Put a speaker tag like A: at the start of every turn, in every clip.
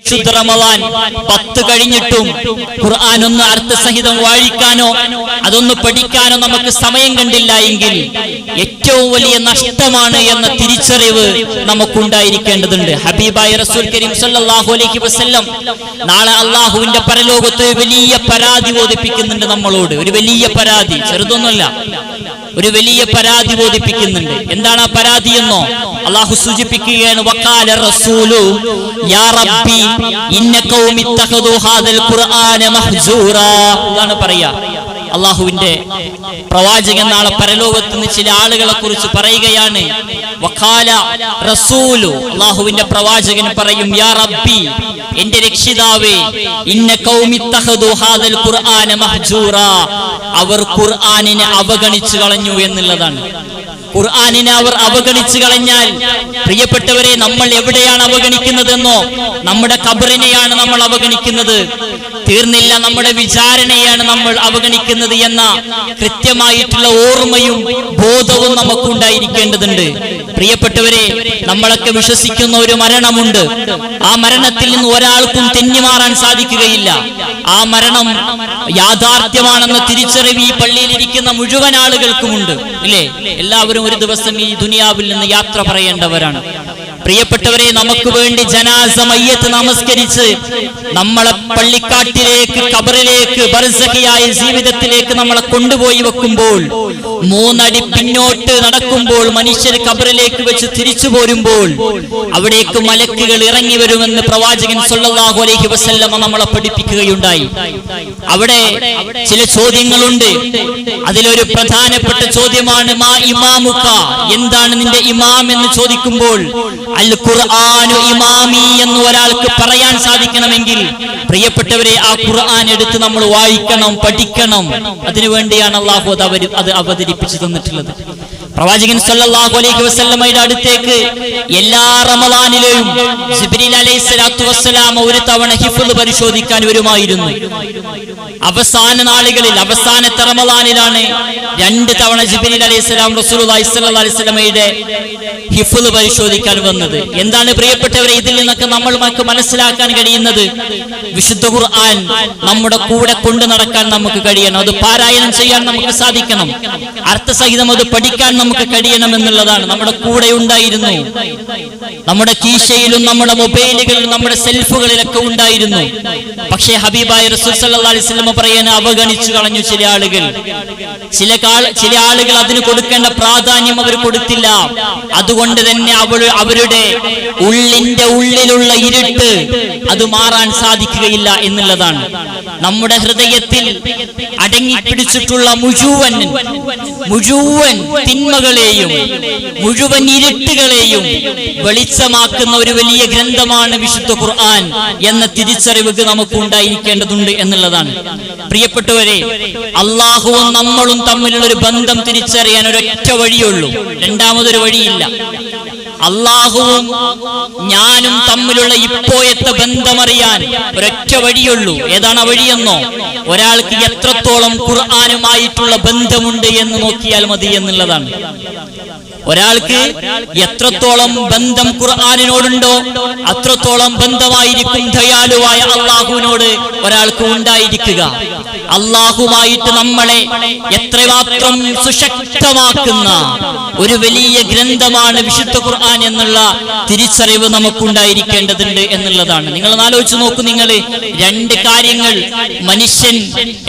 A: ശുദ്ധ റമളാൻ 10 കഴിഞ്ഞിട്ടും ഖുർആൻ ഒന്ന് അർത്ഥസഹിതം വായിക്കാനോ അതൊന്ന് പഠിക്കാനോ നമുക്ക് സമയം കണ്ടില്ല എങ്കിൽ ഏറ്റവും വലിയ നഷ്ടമാണ് എന്ന തിരിച്ചറിവ് നമുക്കുണ്ടായിരിക്കേണ്ടതുണ്ട്. ഹബീബായ റസൂൽ കരീം സല്ലല്ലാഹു അലൈഹി വസല്ലം നാളെ അല്ലാഹുവിന്റെ പരലോകത്ത് വലിയ പരാതി ബോധിപ്പിക്കുന്നുണ്ട് നമ്മളോട്. ഒരു വലിയ പരാതി, ചെറുതൊന്നുമല്ല, ഒരു വലിയ പരാതി ബോധിപ്പിക്കുന്നുണ്ട്. എന്താണ് ആ പരാതി എന്നോ? അല്ലാഹു സൂചിപ്പിക്കുകയാണ്, വഖാല റസൂലു യാ റബ്ബി ഇന്ന ഖൗമി ഇത്തഖദു ഹാദൽ ഖുർആന മഹ്ജൂറാ. എന്നാണ് പറയാ. അല്ലാഹുവിന്റെ പ്രവാചകൻ നാളെ പരലോകത്ത് നിന്ന് ചില ആളുകളെ കുറിച്ച് പറയുകയാണ്. വഖാല റസൂലു, അല്ലാഹുവിന്റെ പ്രവാചകൻ പറയും, യാ റബ്ബി, എന്റെ രക്ഷിതാവേ, ഇന്ന ഖൗമി ഇത്തഖദു ഹാദൽ ഖുർആന മഹ്ജൂറാ, അവർ ഖുർആനിനെ അവഗണിച്ചു കളഞ്ഞു എന്നുള്ളതാണ്. ഖുർആനിനെ അവർ അവഗണിച്ചു കളഞ്ഞാൽ, പ്രിയപ്പെട്ടവരെ, നമ്മൾ എവിടെയാണ് അവഗണിക്കുന്നതെന്നോ? നമ്മുടെ ഖബറിനെയാണ് നമ്മൾ അവഗണിക്കുന്നത്. തീർന്നില്ല, നമ്മുടെ വിചാരണയാണ് നമ്മൾ അവഗണിക്കുന്നത് എന്ന കൃത്യമായിട്ടുള്ള ഓർമ്മയും ബോധവും നമുക്കുണ്ടായിരിക്കേണ്ടതുണ്ട്. പ്രിയപ്പെട്ടവരെ, നമ്മളൊക്കെ വിശ്വസിക്കുന്ന ഒരു മരണമുണ്ട്. ആ മരണത്തിൽ നിന്ന് ഒരാൾക്കും തെന്നിമാറാൻ സാധിക്കുകയില്ല. ആ മരണം യാഥാർത്ഥ്യമാണെന്ന തിരിച്ചറിവ് ഈ പള്ളിയിലിരിക്കുന്ന മുഴുവൻ ആളുകൾക്കുമുണ്ട്, ഇല്ലേ? എല്ലാവരും ഒരു ദിവസം ഈ ദുനിയാവിൽ നിന്ന് യാത്ര പറയേണ്ടവരാണ്. പ്രിയപ്പെട്ടവരെ, നമുക്ക് വേണ്ടി ജനാസ മയ്യത്ത് നമസ്കരിച്ച് നമ്മളെ പള്ളിക്കാട്ടിലേക്ക്, ഖബറിലേക്ക്, ബർസഖിയായ ജീവിതത്തിലേക്ക് നമ്മളെ കൊണ്ടുപോയി വെക്കുമ്പോൾ, 3 അടി പിന്നോട്ട് നടക്കുമ്പോൾ, മനുഷ്യർ ഖബറിലേക്ക് വെച്ച് തിരിച്ചു പോരുമ്പോൾ അവിടേക്ക് മലക്കുകൾ ഇറങ്ങി വരുമെന്ന് പ്രവാചകൻ സല്ലല്ലാഹു അലൈഹി വസല്ലം നമ്മളെ പഠിപ്പിക്കുകയുണ്ടായി. അവിടെ ചില ചോദ്യങ്ങളുണ്ട്. അതിലൊരു പ്രധാനപ്പെട്ട ചോദ്യമാണ് മാ ഇമാമുക, എന്താണ് നിന്റെ ഇമാം എന്ന് ചോദിക്കുമ്പോൾ, അൽ ഖുർആനു ഇമാമി എന്ന് ഒരാൾക്ക് പറയാൻ സാധിക്കണമെങ്കിൽ, പ്രിയപ്പെട്ടവരെ, ആ ഖുർആൻ എടുത്ത് നമ്മൾ വായിക്കണം, പഠിക്കണം. അതിനുവേണ്ടിയാണ് അല്ലാഹു അത് അവതരിപ്പിച്ചു തന്നിട്ടുള്ളത്. പ്രവാചകൻ സല്ലല്ലാഹു അലൈഹി വസല്ലമയുടെ അടുത്തേക്ക് എല്ലാ റമളാനിലെയും ജിബ്രീൽ അലൈഹിസ്സലാത്തു വസ്സലാം ഒരു തവണ ഹിഫ്ള് പരിശോധിക്കാൻ വരുമായിരുന്നു. അവസാന നാളുകളിൽ, അവസാനത്തെ റമളാനിലാണ് 2 തവണ ജിബ്രീൽ അലൈഹിസ്സലാം റസൂലുള്ളാഹി സ്വല്ലല്ലാഹു അലൈഹി വസല്ലമയുടെ ഹിഫ്ള് പരിശോധിക്കാൻ വന്നത്. എന്താണ് പ്രിയപ്പെട്ടവരെ ഇതിൽ നിന്നൊക്കെ നമ്മൾക്ക് മനസ്സിലാക്കാൻ കഴിയുന്നത്? വിശുദ്ധ ഖുർആൻ നമ്മുടെ കൂടെ കൊണ്ടു നടക്കാൻ നമുക്ക് കഴിയണം. അത് പാരായണം ചെയ്യാൻ നമുക്ക് സാധിക്കണം. അർത്ഥസഹിതം അത് പഠിക്കാൻ നമുക്ക് കഴിയണം എന്നുള്ളതാണ്. നമ്മുടെ കൂടെ ഉണ്ടായിരുന്നു, നമ്മുടെ കീശയിലും നമ്മുടെ മൊബൈലുകളിലും നമ്മുടെ സെൽഫുകളിലൊക്കെ ഉണ്ടായിരുന്നു. പക്ഷേ ഹബീബായ റസൂൽ സല്ലല്ലാഹു അലൈഹി വസല്ലം പറയാൻ അവഗണിച്ചു കളഞ്ഞു ചില ആളുകൾ. ചില ആളുകൾ അതിന് കൊടുക്കേണ്ട പ്രാധാന്യം അവർ കൊടുത്തില്ല. അതുകൊണ്ട് തന്നെ അവരുടെ ഉള്ളിന്റെ ഉള്ളിലുള്ള ഇരുട്ട് അത് മാറാൻ സാധിക്കുകയില്ല എന്നുള്ളതാണ്. നമ്മുടെ ഹൃദയത്തിൽ അടങ്ങിപ്പിടിച്ചിട്ടുള്ള മുഴുവൻ തിന്മകളെയും മുഴുവൻ ഇരുട്ടുകളെയും വെളിച്ചമാക്കുന്ന ഒരു വലിയ ഗ്രന്ഥമാണ് വിശുദ്ധ ഖുർആൻ എന്ന തിരിച്ചറിവ് നമുക്ക് ഉണ്ടായിരിക്കേണ്ടതുണ്ട് എന്നുള്ളതാണ്. പ്രിയപ്പെട്ടവരെ, അള്ളാഹുവും നമ്മളും തമ്മിലുള്ള ഒരു ബന്ധം തിരിച്ചറിയാൻ ഒരൊറ്റ വഴിയുള്ളൂ, രണ്ടാമതൊരു വഴിയില്ല. അള്ളാഹുവും ഞാനും തമ്മിലുള്ള ഇപ്പോഴത്തെ ബന്ധമറിയാൻ ഒരൊറ്റ വഴിയുള്ളൂ. ഏതാണ് ആ വഴിയെന്നോ? ഒരാൾക്ക് എത്രത്തോളം ഖുർആനുമായിട്ടുള്ള ബന്ധമുണ്ട് എന്ന് നോക്കിയാൽ മതി എന്നുള്ളതാണ്. ഒരാൾക്ക് എത്രത്തോളം ബന്ധം ഖുർആനിനോടുണ്ടോ അത്രത്തോളം ബന്ധമായിരിക്കും ദയാലുവായ അള്ളാഹുവിനോട് ഒരാൾക്ക് ഉണ്ടായിരിക്കുക. അള്ളാഹുമായിട്ട് നമ്മളെ എത്രമാത്രം സുശക്തമാക്കുന്ന ഒരു വലിയ ഗ്രന്ഥമാണ് വിശുദ്ധ ഖുർആൻ എന്നുള്ള തിരിച്ചറിവ് നമുക്കുണ്ടായിരിക്കേണ്ടതുണ്ട് എന്നുള്ളതാണ്. നിങ്ങൾ ആലോചിച്ച് നോക്കൂ, നിങ്ങൾ 2 കാര്യങ്ങൾ, മനുഷ്യൻ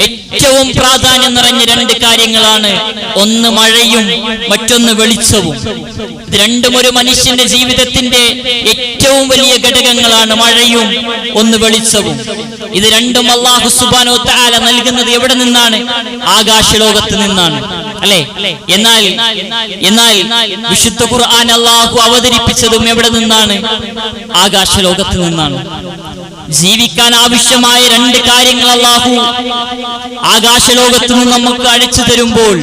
A: ഏറ്റവും പ്രാധാന്യം നിറഞ്ഞ 2 കാര്യങ്ങളാണ്. ഒന്ന് മഴയും മറ്റൊന്ന് വെളിച്ചവും. ഇത് രണ്ടും ഒരു മനുഷ്യന്റെ ജീവിതത്തിന്റെ ഏറ്റവും വലിയ ഘടകങ്ങളാണ്. മഴയും ഒന്ന് വെളിച്ചവും. ഇത് രണ്ടും അല്ലാഹു സുബ്ഹാനഹു വ തആല നൽകുന്നത് എവിടെ നിന്നാണ്? ആകാശലോകത്ത് നിന്നാണ്, അല്ലേ? എന്നാൽ വിശുദ്ധ ഖുർആൻ അല്ലാഹു അവതരിപ്പിച്ചതും എവിടെ നിന്നാണ്? ആകാശലോകത്ത് നിന്നാണ്. ജീവിക്കാൻ ആവശ്യമായ 2 കാര്യങ്ങൾ അല്ലാഹു ആകാശലോകത്ത് നിന്ന് നമുക്ക് അഴിച്ചു തരുമ്പോൾ,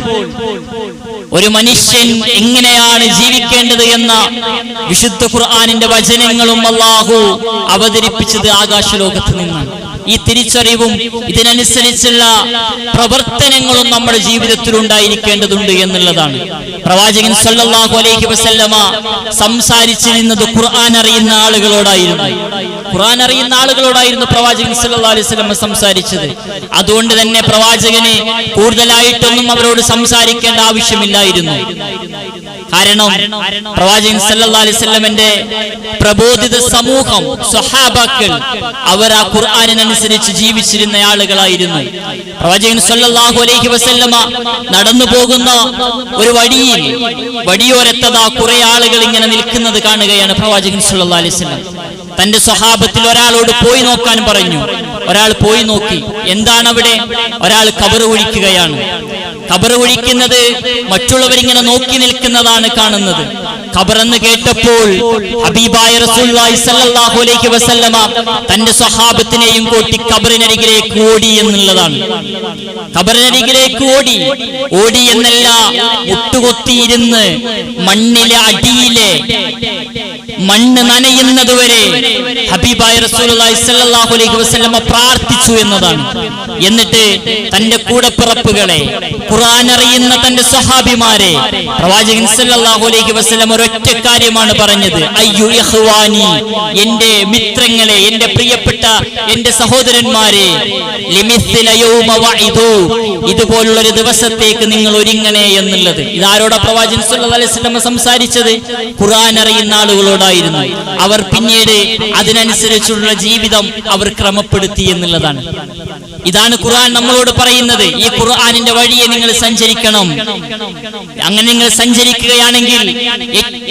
A: ഒരു മനുഷ്യൻ എങ്ങനെയാണ് ജീവിക്കേണ്ടത് എന്ന വിശുദ്ധ ഖുർആനിന്റെ വചനങ്ങളും അല്ലാഹു അവതരിപ്പിച്ചത് ആകാശലോകത്ത് നിന്നാണ്. ഈ തിരിച്ചറിവും ഇതിനനുസരിച്ചുള്ള പ്രവർത്തനങ്ങളും നമ്മുടെ ജീവിതത്തിൽ ഉണ്ടായിരിക്കേണ്ടതുണ്ട് എന്നുള്ളതാണ്. പ്രവാചകൻ സല്ലല്ലാഹു അലൈഹി വസല്ലമ സംസാരിച്ചിരുന്നത് ഖുർആൻ അറിയുന്ന ആളുകളോടായിരുന്നു. ഖുർആൻ അറിയുന്ന ആളുകളോടായിരുന്നു പ്രവാചകൻ സല്ലല്ലാഹു അലൈഹി വസല്ലം സംസാരിച്ചത്. അതുകൊണ്ട് തന്നെ പ്രവാചകന് കൂടുതലായിട്ടൊന്നും അവരോട് സംസാരിക്കേണ്ട ആവശ്യമില്ലായിരുന്നു. കാരണം പ്രവാചകൻ സല്ലല്ലാഹു അലൈഹി വസല്ലമയുടെ പ്രബോധിത സമൂഹം സ്വഹാബാക്കൾ അവർ ആ ഖുർആനിനനുസരിച്ച് ജീവിച്ചിരുന്ന ആളുകളായിരുന്നു. പ്രവാചകൻ സല്ലല്ലാഹു അലൈഹി വസല്ലമ നടന്നു പോകുന്ന ഒരു വടിയോരത്തതാ കുറെ ആളുകൾ ഇങ്ങനെ നിൽക്കുന്നത് കാണുകയാണ് പ്രവാചകൻ സല്ലല്ലാഹു അലൈഹി വസല്ലം. തന്റെ സ്വഹാബത്തിൽ ഒരാളോട് പോയി നോക്കാൻ പറഞ്ഞു. ഒരാൾ പോയി നോക്കി. എന്താണ് അവിടെ? ഒരാൾ ഖബർ കുഴിക്കുകയാണ്. ഖബർ കുഴിക്കുന്നത് മറ്റുള്ളവരിങ്ങനെ നോക്കി നിൽക്കുന്നതാണ് കാണുന്നത്. ഖബറെന്ന് കേട്ടപ്പോൾ ഹബീബായ റസൂലുള്ളാഹി സ്വല്ലല്ലാഹു അലൈഹി വസല്ലമ തന്റെ സ്വഹാബത്തിനെയും കൂട്ടി ഖബറിനരികിലേക്ക് ഓടി എന്നുള്ളതാണ്. ഖബറിനരികിലേക്ക് ഓടി എന്നല്ല, മുട്ടുകൊത്തിയിരുന്ന് മണ്ണിലെ അടിയിലെ മണ്ണ് നനയുന്നതുവരെ ഹബീബായ റസൂലുള്ളാഹി സ്വല്ലല്ലാഹു അലൈഹി വസല്ലമ പ്രാർത്ഥിച്ചു എന്നതാണ്. എന്നിട്ട് തന്റെ കൂടപ്പിറപ്പുകളെ, ഖുർആൻ അറിയുന്ന തന്റെ സ്വഹാബിമാരെ പ്രവാചകൻ സല്ലല്ലാഹു അലൈഹി വസല്ലം ഒരൊറ്റ കാര്യമാണ് പറഞ്ഞത്: അയ്യു ഇഖ്വാനി, എന്റെ മിത്രങ്ങളെ, എന്റെ പ്രിയപ്പെട്ട എന്റെ സഹോദരന്മാരെ, ലിമിസ്ല യൗമ വഇദു, ഇതുപോലുള്ളൊരു ദിവസത്തേക്ക് നിങ്ങൾ ഒരുങ്ങണേ എന്നുള്ളത്. ഇതാരോടാ പ്രവാചകൻ സല്ലല്ലാഹു അലൈഹി വസല്ലം സംസാരിച്ചത്? ഖുർആൻ അറിയുന്ന ആളുകളോടായിരുന്നു. അവർ പിന്നീട് അതിനനുസരിച്ചുള്ള ജീവിതം അവർ ക്രമപ്പെടുത്തി എന്നുള്ളതാണ്. ഇതാണ് ഖുർആൻ നമ്മളോട് പറയുന്നത്. ഈ ഖുർആനിന്റെ വഴിയെ നിങ്ങൾ സഞ്ചരിക്കണം. അങ്ങനെ നിങ്ങൾ സഞ്ചരിക്കുകയാണെങ്കിൽ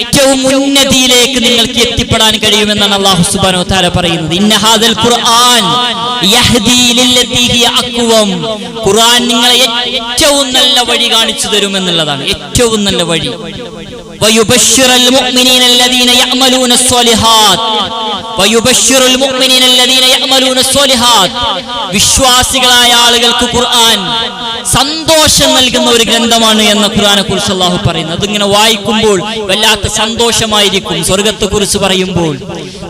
A: ഏറ്റവും ഉന്നതിയിലേക്ക് നിങ്ങൾക്ക് എത്തിപ്പെടാൻ കഴിയുമെന്നാണ് അല്ലാഹു സുബ്ഹാനഹു വ തആല പറയുന്നത്. ഇന്ന ഹാദൽ ഖുർആൻ യഹ്ദി ലില്ലതി ഹിയ അഖ്വം, ഖുർആൻ നിങ്ങളെ ഏറ്റവും നല്ല വഴി കാണിച്ചു തരുമെന്നുള്ളതാണ്. ഏറ്റവും നല്ല വഴി. വയുബശ്ശിറുൽ മുഅ്മിനീന അല്ലദീന യഅമലൂന സ്വാലിഹാത്ത്, വയുബശ്ശിറുൽ മുഅ്മിനീന അല്ലദീന യഅമലൂന സ്വാലിഹാത്ത്, വിശ്വാസികളായ ആളുകൾക്ക് ഖുർആൻ സന്തോഷം നൽകുന്ന ഒരു ഗ്രന്ഥമാണ് എന്ന ഖുർആനെ കുറിച്ച് അല്ലാഹു പറയുന്നത്. അതിങ്ങനെ വായിക്കുമ്പോൾ വല്ലാത്ത സന്തോഷമായിരിക്കും. സ്വർഗത്തെക്കുറിച്ച് പറയുമ്പോൾ,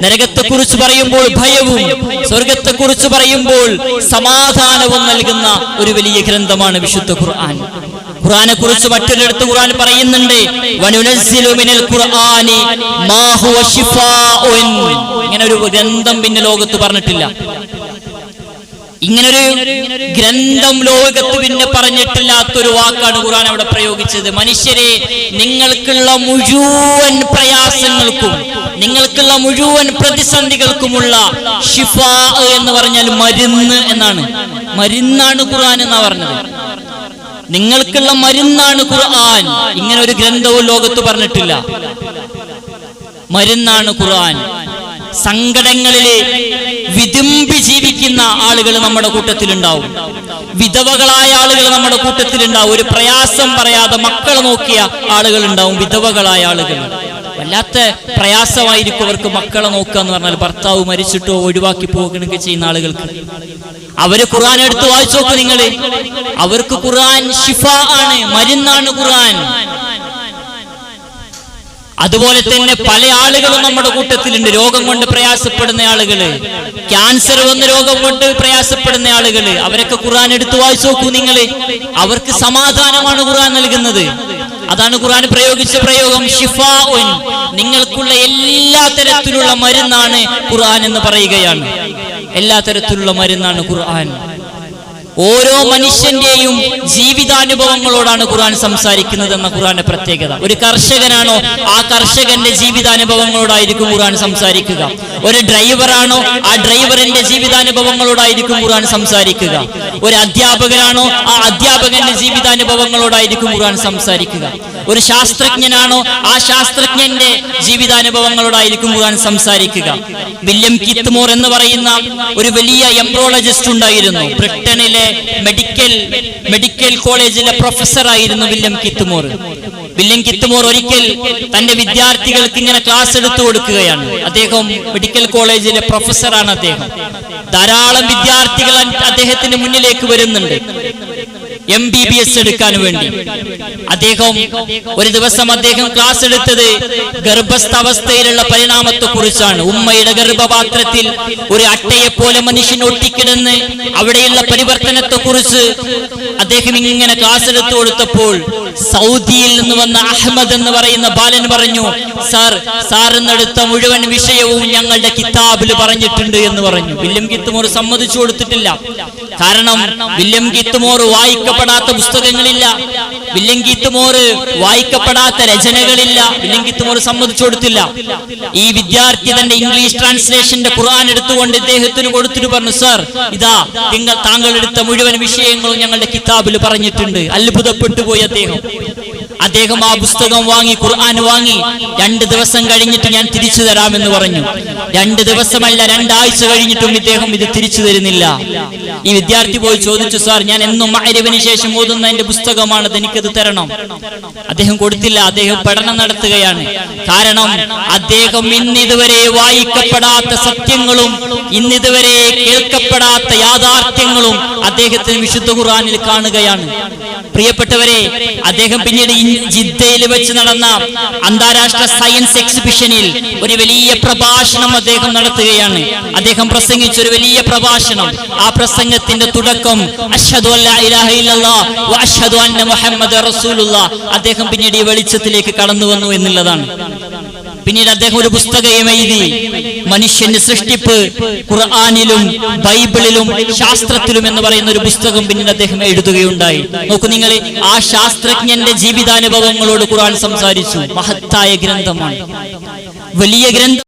A: നരകത്തെക്കുറിച്ച് പറയുമ്പോൾ ഭയവും, സ്വർഗത്തെക്കുറിച്ച് പറയുമ്പോൾ സമാധാനവും നൽകുന്ന ഒരു വലിയ ഗ്രന്ഥമാണ് വിശുദ്ധ ഖുർആൻ. ഖുർആനെ കുറിച്ച് മറ്റൊരിടത്ത് ഖുർആൻ പറയുന്നുണ്ട്: വനുനസ്സിലു മിനൽ ഖുർആനി മാ ഹുവ ശിഫാഉൻ. ഇങ്ങനെ ഒരു ഗ്രന്ഥം പിന്നെ ലോകത്ത് പറഞ്ഞിട്ടില്ല. ഇങ്ങനൊരു ഗ്രന്ഥം ലോകത്ത് പിന്നെ പറഞ്ഞിട്ടില്ലാത്തൊരു വാക്കാണ് ഖുർആൻ അവിടെ പ്രയോഗിച്ചത്. മനുഷ്യരെ, നിങ്ങൾക്കുള്ള മുഴുവൻ പ്രയാസങ്ങൾക്കും, നിങ്ങൾക്കുള്ള മുഴുവൻ പ്രതിസന്ധികൾക്കുമുള്ള ഷിഫാ എന്ന് പറഞ്ഞാൽ മരുന്ന് എന്നാണ്. മരുന്നാണ് ഖുർആൻ എന്നാ പറഞ്ഞത്. നിങ്ങൾക്കുള്ള മരുന്നാണ് ഖുർആൻ. ഇങ്ങനെ ഒരു ഗ്രന്ഥവും ലോകത്ത് പറഞ്ഞിട്ടില്ല. മരുന്നാണ് ഖുർആൻ. സങ്കടങ്ങളില് വിതുമ്പി ജീവിക്കുന്ന ആളുകൾ നമ്മുടെ കൂട്ടത്തിലുണ്ടാവും. വിധവകളായ ആളുകൾ നമ്മുടെ കൂട്ടത്തിലുണ്ടാവും. ഒരു പ്രയാസം പറയാതെ മക്കളെ നോക്കിയ ആളുകൾ ഉണ്ടാവും. വിധവകളായ ആളുകൾ വല്ലാത്ത പ്രയാസമായിരിക്കും അവർക്ക് മക്കളെ നോക്കുക എന്ന് പറഞ്ഞാൽ. ഭർത്താവ് മരിച്ചിട്ടോ ഒഴിവാക്കി പോകുകയൊക്കെ ചെയ്യുന്ന ആളുകൾക്ക് അവര് ഖുർആൻ എടുത്ത് വായിച്ചു നോക്കൂ നിങ്ങൾ. അവർക്ക് ഖുർആൻ ശിഫാ ആണ്, മരുന്നാണ് ഖുർആൻ. അതുപോലെ തന്നെ പല ആളുകളും നമ്മുടെ കൂട്ടത്തിലുണ്ട്. രോഗം കൊണ്ട് പ്രയാസപ്പെടുന്ന ആളുകള്, ക്യാൻസർ വന്ന രോഗം കൊണ്ട് പ്രയാസപ്പെടുന്ന ആളുകള്, അവരൊക്കെ ഖുർആൻ എടുത്ത് വായിച്ചു നോക്കൂ നിങ്ങൾ. അവർക്ക് സമാധാനമാണ് ഖുർആൻ നൽകുന്നത്. അതാണ് ഖുർആൻ പ്രയോഗിച്ച പ്രയോഗം, ഷിഫാഉൻ. നിങ്ങൾക്കുള്ള എല്ലാ തരത്തിലുള്ള മരുന്നാണ് ഖുർആൻ എന്ന് പറയുകയാണ്. എല്ലാ തരത്തിലുള്ള മരുന്നാണ് ഖുർആൻ. ഓരോ മനുഷ്യന്റെയും ജീവിതാനുഭവങ്ങളോടാണ് ഖുർആൻ സംസാരിക്കുന്നത് എന്ന ഖുർആന്റെ പ്രത്യേകത. ഒരു കർഷകനാണോ, ആ കർഷകന്റെ ജീവിതാനുഭവങ്ങളോടായിരിക്കും ഖുർആൻ സംസാരിക്കുക. ഒരു ഡ്രൈവറാണോ, ആ ഡ്രൈവറിന്റെ ജീവിതാനുഭവങ്ങളോടായിരിക്കും ഖുർആൻ സംസാരിക്കുക. ഒരു അധ്യാപകനാണോ, ആ അധ്യാപകന്റെ ജീവിതാനുഭവങ്ങളോടായിരിക്കും ഖുർആൻ സംസാരിക്കുക. ഒരു ശാസ്ത്രജ്ഞനാണോ, ആ ശാസ്ത്രജ്ഞന്റെ ജീവിതാനുഭവങ്ങളോടായിരിക്കും ഖുർആൻ സംസാരിക്കുക. വില്യം കിത്ത്മോർ എന്ന് പറയുന്ന ഒരു വലിയ എംബ്രോളജിസ്റ്റ് ഉണ്ടായിരുന്നു. ബ്രിട്ടനിലെ മെഡിക്കൽ കോളേജിലെ പ്രൊഫസറായിരുന്നു വില്യം കിത്ത്മോർ. വില്യം കിത്ത്മോർ ഒരിക്കൽ തന്റെ വിദ്യാർത്ഥികൾക്ക് ഇങ്ങനെ ക്ലാസ് എടുത്തു കൊടുക്കുകയാണ്. അദ്ദേഹം മെഡിക്കൽ കോളേജിലെ പ്രൊഫസറാണ്. അദ്ദേഹം ധാരാളം വിദ്യാർത്ഥികൾ അദ്ദേഹത്തിന്റെ മുന്നിലേക്ക് വരുന്നുണ്ട്. MBBS എടുക്കാൻ വേണ്ടി. അദ്ദേഹം ഒരു ദിവസം ക്ലാസ് എടുത്തത് ഗർഭസ്ഥാവസ്ഥയിലുള്ള പരിണാമത്തെ കുറിച്ചാണ്. ഉമ്മയുടെ ഗർഭപാത്രത്തിൽ ഒരു അട്ടയെ പോലെ മനുഷ്യൻ ഒട്ടിക്കിടന്ന് അവിടെയുള്ള പരിവർത്തനത്തെ കുറിച്ച് അദ്ദേഹം ഇങ്ങനെ ക്ലാസ് എടുത്തു കൊടുത്തപ്പോൾ സൗദിയിൽ നിന്ന് വന്ന അഹമ്മദ് എന്ന് പറയുന്ന ബാലൻ പറഞ്ഞു, സാർ എന്നെടുത്ത മുഴുവൻ വിഷയവും ഞങ്ങളുടെ കിതാബിൽ പറഞ്ഞിട്ടുണ്ട് എന്ന് പറഞ്ഞു. വില്യം ഗിത്തുമോർ സമ്മതിച്ചു കൊടുത്തിട്ടില്ല. കാരണം വില്യം ഗിത്തുമോർ വായിക്കപ്പെടാത്ത പുസ്തകങ്ങളില്ല, വില്യം ഗിത്തുമോർ വായിക്കപ്പെടാത്ത രചനകളില്ല. വില്യം ഗിത്തുമോർ സമ്മതിച്ചു കൊടുത്തില്ല. ഈ വിദ്യാർത്ഥി തന്റെ ഇംഗ്ലീഷ് ട്രാൻസ്ലേഷന്റെ ഖുർആൻ എടുത്തുകൊണ്ട് ഇദ്ദേഹത്തിന് കൊടുത്തിട്ട് പറഞ്ഞു, സാർ ഇതാ താങ്കൾ എടുത്ത മുഴുവൻ വിഷയങ്ങളും ഞങ്ങളുടെ കിതാബിൽ പറഞ്ഞിട്ടുണ്ട്. അത്ഭുതപ്പെട്ടു പോയി അദ്ദേഹം ആ പുസ്തകം വാങ്ങി, ഖുർആൻ വാങ്ങി. 2 ദിവസം കഴിഞ്ഞിട്ട് ഞാൻ തിരിച്ചു തരാമെന്ന് പറഞ്ഞു. 2 ദിവസമല്ല 2 ആഴ്ച കഴിഞ്ഞിട്ടും ഇദ്ദേഹം ഇത് തിരിച്ചു തരുന്നില്ല. ഈ വിദ്യാർത്ഥി പോയി ചോദിച്ചു, സാർ ഞാൻ എന്നും മഗ്‌രിബിന് ശേഷം ഓതുന്ന എന്റെ പുസ്തകമാണത്, എനിക്കത് തരണം. അദ്ദേഹം കൊടുത്തില്ല. അദ്ദേഹം പഠനം നടത്തുകയാണ്. കാരണം അദ്ദേഹം ഇന്നിതുവരെ വായിക്കപ്പെടാത്ത സത്യങ്ങളും ഇന്നിതുവരെ കേൾക്കപ്പെടാത്ത യാഥാർത്ഥ്യങ്ങളും അദ്ദേഹത്തിന് വിശുദ്ധ ഖുർആനിൽ കാണുകയാണ്. പ്രിയപ്പെട്ടവരെ, അദ്ദേഹം പിന്നീട് ജിദ്ദയിൽ വെച്ച് നടന്ന അന്താരാഷ്ട്ര സയൻസ് എക്സിബിഷനിൽ ഒരു വലിയ പ്രഭാഷണം അദ്ദേഹം നടത്തുകയാണ്. അദ്ദേഹം പ്രസംഗിച്ച ഒരു വലിയ പ്രഭാഷണം. ആ പ്രസംഗത്തിന്റെ തുടക്കം അശ്ഹദു അല്ലാ ഇലാഹ ഇല്ലല്ലാഹ് വ അശ്ഹദു അന്ന മുഹമ്മദർ റസൂലുള്ളാഹ്. അദ്ദേഹം പിന്നീട് ഈ വെളിച്ചത്തിലേക്ക് കടന്നു വന്നു എന്നുള്ളതാണ്. പിന്നീട് അദ്ദേഹം ഒരു പുസ്തകം എഴുതി, മനുഷ്യന്റെ സൃഷ്ടിപ്പ് ഖുർആനിലും ബൈബിളിലും ശാസ്ത്രത്തിലും എന്ന് പറയുന്ന ഒരു പുസ്തകം പിന്നീട് അദ്ദേഹം എഴുതുകയുണ്ടായി. നോക്കൂ നിങ്ങൾ, ആ ശാസ്ത്രജ്ഞന്റെ ജീവിതാനുഭവങ്ങളോട് ഖുർആൻ സംസാരിച്ചു. മഹത്തായ ഗ്രന്ഥമാണ്, വലിയ ഗ്രന്ഥം.